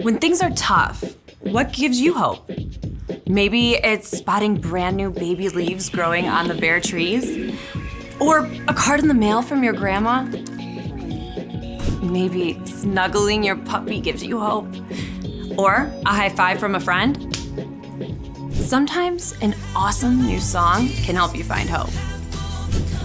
When things are tough, what gives you hope? Maybe it's spotting brand new baby leaves growing on the bare trees? Or a card in the mail from your grandma? Maybe snuggling your puppy gives you hope? Or a high five from a friend? Sometimes an awesome new song can help you find hope.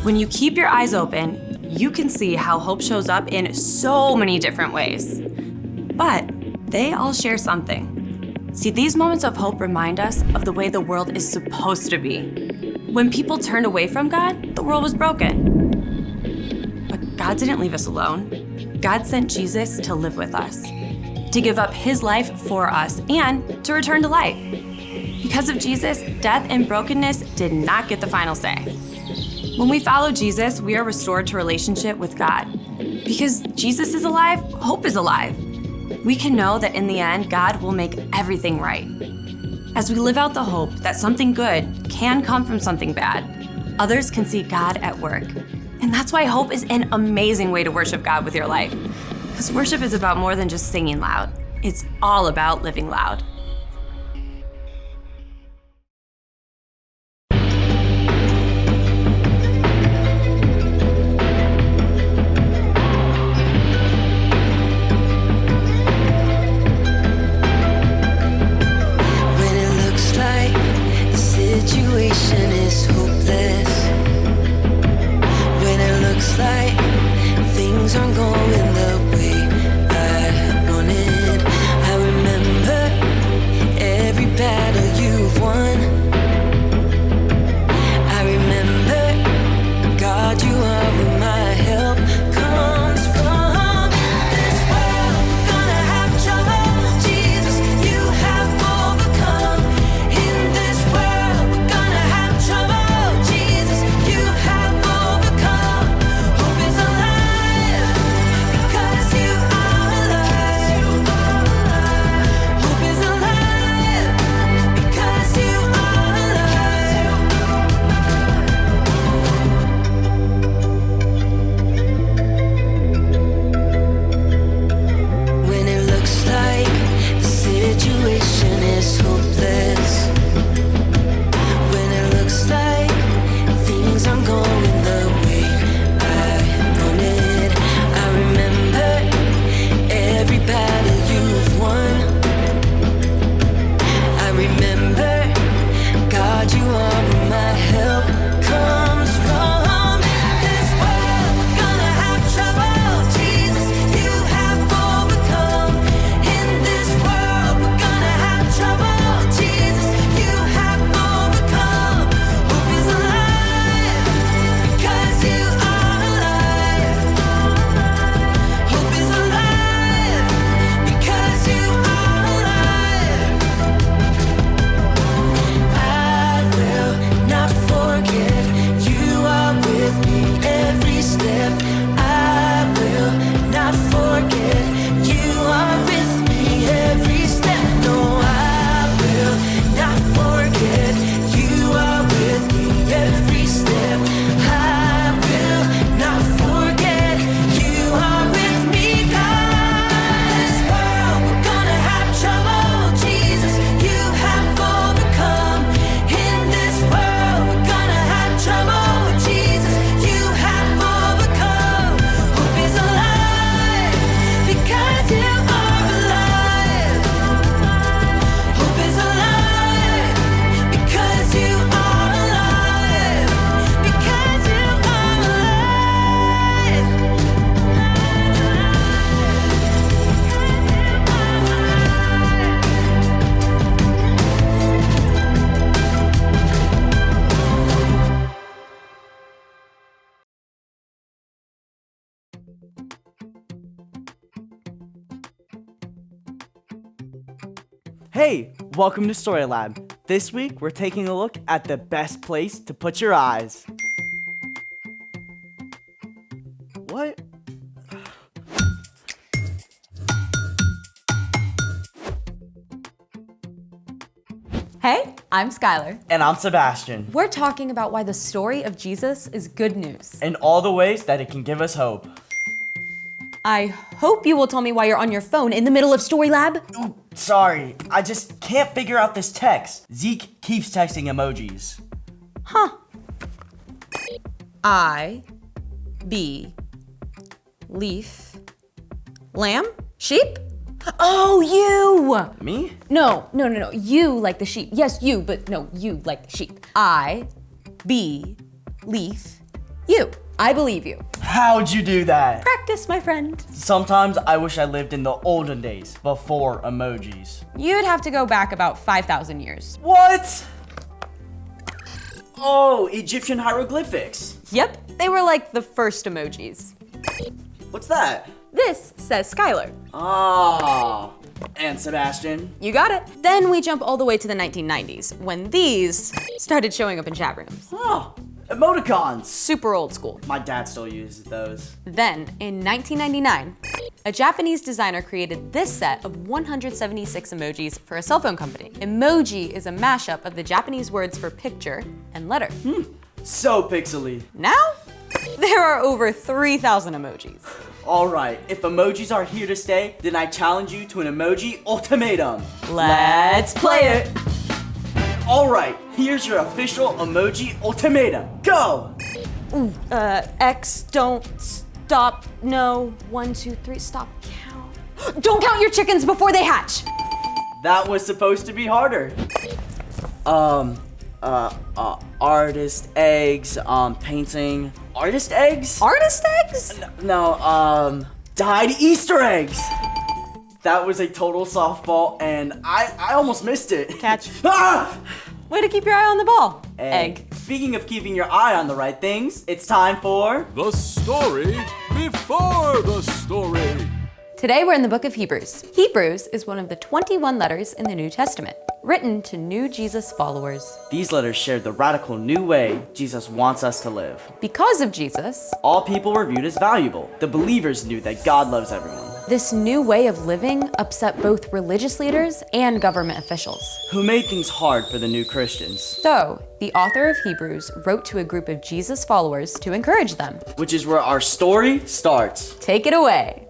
When you keep your eyes open, you can see how hope shows up in so many different ways. But they all share something. See, these moments of hope remind us of the way the world is supposed to be. When people turned away from God, the world was broken. But God didn't leave us alone. God sent Jesus to live with us, to give up his life for us, and to return to life. Because of Jesus, death and brokenness did not get the final say. When we follow Jesus, we are restored to relationship with God. Because Jesus is alive, hope is alive. We can know that in the end, God will make everything right. As we live out the hope that something good can come from something bad, others can see God at work. And that's why hope is an amazing way to worship God with your life. Because worship is about more than just singing loud. It's all about living loud. Situation is hopeless. When it looks like things aren't going the way I wanted, I remember every battle you've won. I remember, God, you are where my help comes from. This world, we're gonna have trouble. Jesus, you have overcome. In this world, we're gonna have trouble. Jesus, you have overcome. Hope is alive because you are alive. Hope is alive because you are alive. When it looks like the situation is hopeless, when it looks like things aren't going the way I wanted, I remember every battle you've won. I remember, God, you are where my help comes from. This world, we're gonna have trouble. Jesus, you have overcome. In this world, we're gonna have trouble. Jesus, you have overcome. Hope is alive because you are alive. Hope is alive because you are alive. I will not forget you are with me every step. I will not forget you are with me every step. No, I will not forget you are with me every step. I will not forget you are with me, God. This world, we're gonna have trouble. Jesus, you have overcome. In this world, we're gonna have trouble. Jesus, you have overcome. Hope is alive because you are alive. Hope is alive because you are alive. Because you are alive. Hey, welcome to Story Lab. This week, we're taking a look at the best place to put your eyes. What? Hey, I'm Skylar. And I'm Sebastian. We're talking about why the story of Jesus is good news. In all the ways that it can give us hope. I hope you will tell me why you're on your phone in the middle of Story Lab. Ooh, sorry, I just can't figure out this text. Zeke keeps texting emojis. Huh. I, B, leaf, lamb, sheep? Oh, you! Me? No. You like the sheep. Yes, you, but no, you like the sheep. I, B, leaf, you. I believe you. How'd you do that? Practice, my friend. Sometimes I wish I lived in the olden days, before emojis. You'd have to go back about 5,000 years. What? Oh, Egyptian hieroglyphics. Yep, they were like the first emojis. What's that? This says Skylar. Ah, and Sebastian. You got it. Then we jump all the way to the 1990s, when these started showing up in chat rooms. Oh, emoticons. Super old school. My dad still uses those. Then, in 1999, a Japanese designer created this set of 176 emojis for a cell phone company. Emoji is a mashup of the Japanese words for picture and letter. So pixely. Now, there are over 3,000 emojis. All right, if emojis are here to stay, then I challenge you to an emoji ultimatum. Let's play it. All right, here's your official emoji ultimatum. Go! X, don't, stop, no, 1, 2, 3, stop, count. Don't count your chickens before they hatch. That was supposed to be harder. Artist eggs, painting. Artist eggs? Artist eggs? No, dyed Easter eggs. That was a total softball, and I almost missed it. Catch. Ah! Way to keep your eye on the ball. Egg. Speaking of keeping your eye on the right things, it's time for The story before the story. Today we're in the book of Hebrews. Hebrews is one of the 21 letters in the New Testament, written to new Jesus followers. These letters share the radical new way Jesus wants us to live. Because of Jesus, All people were viewed as valuable. The believers knew that God loves everyone. this new way of living upset both religious leaders and government officials. Who made things hard for the new Christians, So, the author of Hebrews wrote to a group of Jesus followers to encourage them. which is where our story starts. Take it away.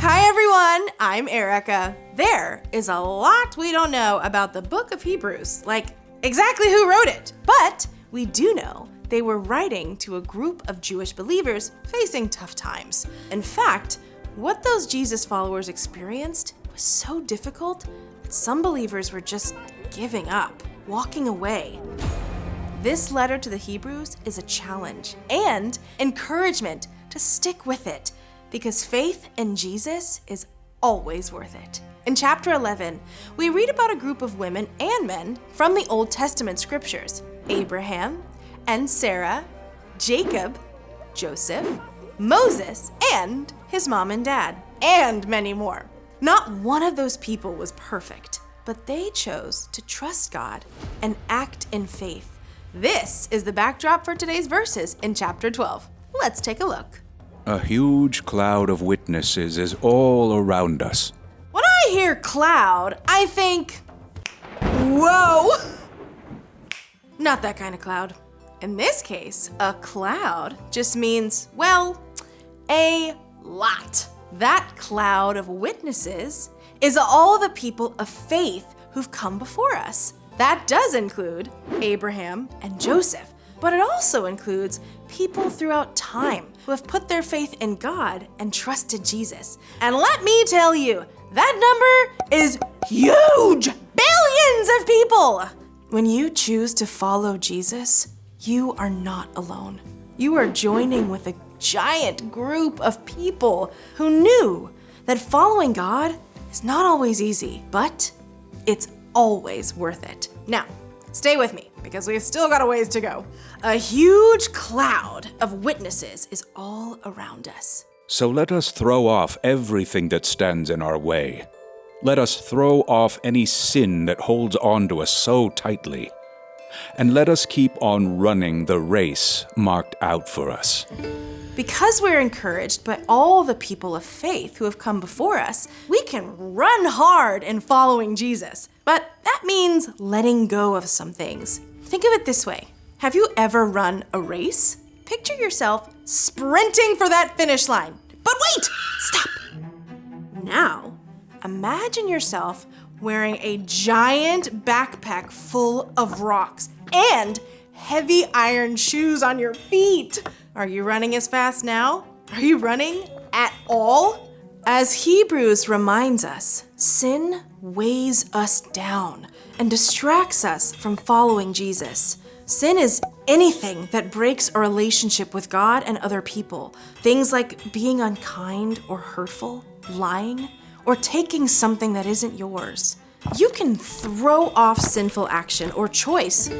Hi everyone, I'm Erica. There is a lot we don't know about the book of Hebrews, like exactly who wrote it. But we do know they were writing to a group of Jewish believers facing tough times. In fact, what those Jesus followers experienced was so difficult that some believers were just giving up, walking away. This letter to the Hebrews is a challenge and encouragement to stick with it, because faith in Jesus is always worth it. In chapter 11, we read about a group of women and men from the Old Testament scriptures: Abraham and Sarah, Jacob, Joseph, Moses, and his mom and dad, and many more. Not one of those people was perfect, but they chose to trust God and act in faith. This is the backdrop for today's verses in chapter 12. Let's take a look. A huge cloud of witnesses is all around us. When I hear cloud, I think, whoa! Not that kind of cloud. In this case, a cloud just means, well, a lot. That cloud of witnesses is all the people of faith who've come before us. That does include Abraham and Joseph, but it also includes people throughout time who have put their faith in God and trusted Jesus. And let me tell you, that number is huge! Billions of people! When you choose to follow Jesus, you are not alone. You are joining with a giant group of people who knew that following God is not always easy, but it's always worth it. Now, stay with me, because we've still got a ways to go. A huge cloud of witnesses is all around us. So let us throw off everything that stands in our way. Let us throw off any sin that holds on to us so tightly. And let us keep on running the race marked out for us. Because we're encouraged by all the people of faith who have come before us, we can run hard in following Jesus. But that means letting go of some things. Think of it this way. Have you ever run a race? picture yourself sprinting for that finish line. But wait! Stop! Now, imagine yourself wearing a giant backpack full of rocks and heavy iron shoes on your feet. Are you running as fast now? Are you running at all? As Hebrews reminds us, sin weighs us down and distracts us from following Jesus. Sin is anything that breaks our relationship with God and other people. Things like being unkind or hurtful, lying, or taking something that isn't yours. You can throw off sinful action or choice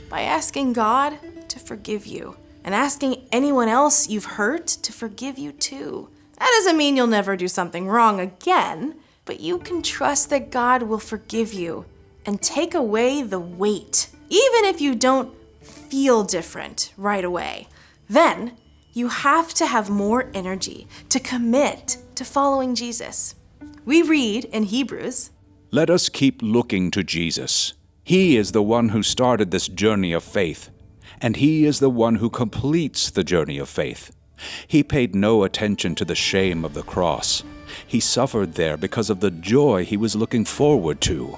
by asking God to forgive you and asking anyone else you've hurt to forgive you too. That doesn't mean you'll never do something wrong again, but you can trust that God will forgive you and take away the weight, even if you don't feel different right away. Then you have to have more energy to commit to following Jesus. We read in Hebrews, Let us keep looking to Jesus. He is the one who started this journey of faith, and He is the one who completes the journey of faith. He paid no attention to the shame of the cross. He suffered there because of the joy He was looking forward to.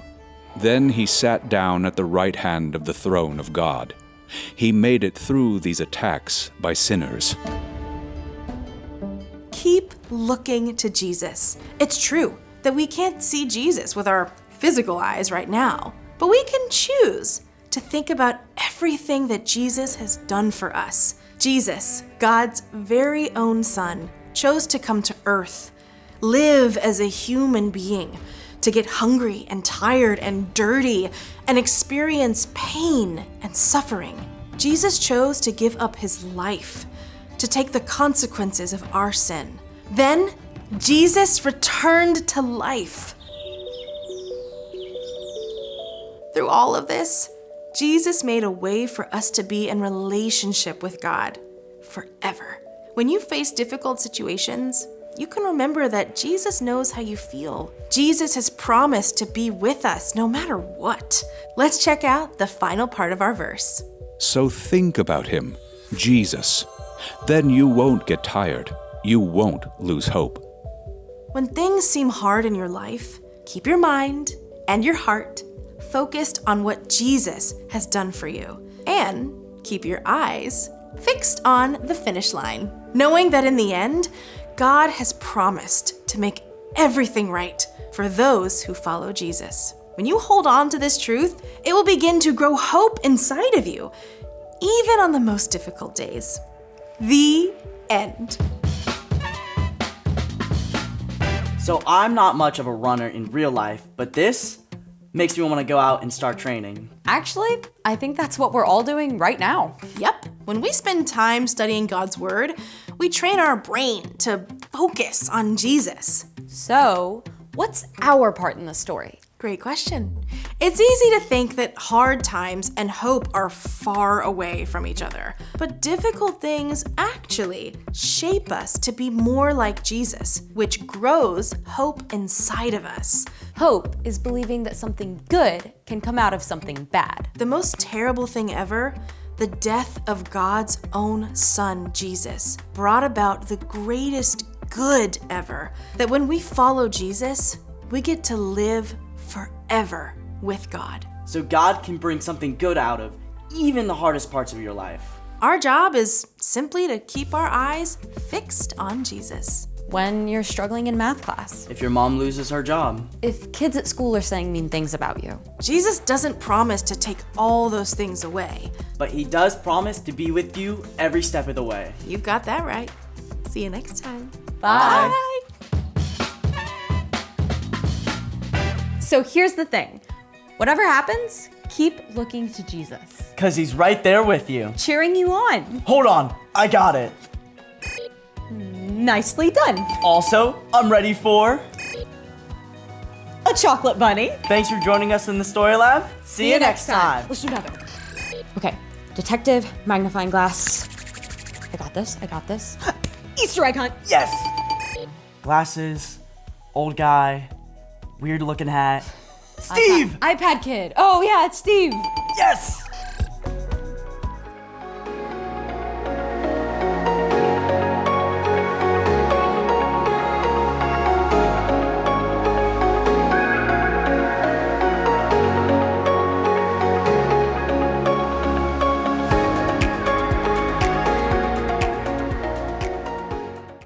Then He sat down at the right hand of the throne of God. He made it through these attacks by sinners. keep looking to Jesus. It's true that we can't see Jesus with our physical eyes right now, but we can choose to think about everything that Jesus has done for us. Jesus, God's very own Son, chose to come to earth, live as a human being, to get hungry and tired and dirty and experience pain and suffering. Jesus chose to give up his life, to take the consequences of our sin. Then, Jesus returned to life. Through all of this, Jesus made a way for us to be in relationship with God forever. When you face difficult situations, you can remember that Jesus knows how you feel. Jesus has promised to be with us no matter what. Let's check out the final part of our verse. So think about Him, Jesus. Then you won't get tired. You won't lose hope. When things seem hard in your life, keep your mind and your heart focused on what Jesus has done for you. And keep your eyes fixed on the finish line, knowing that in the end, God has promised to make everything right for those who follow Jesus. When you hold on to this truth, it will begin to grow hope inside of you, even on the most difficult days. The end. So I'm not much of a runner in real life, but this makes me want to go out and start training. Actually, I think that's what we're all doing right now. Yep. When we spend time studying God's Word, we train our brain to focus on Jesus. So, what's our part in the story? Great question. It's easy to think that hard times and hope are far away from each other, but difficult things actually shape us to be more like Jesus, which grows hope inside of us. Hope is believing that something good can come out of something bad. The most terrible thing ever, the death of God's own Son, Jesus, brought about the greatest good ever. That when we follow Jesus, we get to live forever with God. So God can bring something good out of even the hardest parts of your life. Our job is simply to keep our eyes fixed on Jesus. When you're struggling in math class, If your mom loses her job, if kids at school are saying mean things about you, Jesus doesn't promise to take all those things away. but He does promise to be with you every step of the way. You've got that right. See you next time. Bye. So here's the thing. Whatever happens, keep looking to Jesus, 'Cause He's right there with you. cheering you on. Hold on, I got it. Nicely done. Also, I'm ready for... A chocolate bunny. Thanks for joining us in the Story Lab. See you next time. Let's do another. Okay, detective, magnifying glass. I got this, I got this. Easter egg hunt. Yes! Glasses, old guy, weird looking hat. Steve! iPad kid. Oh yeah, it's Steve. Yes!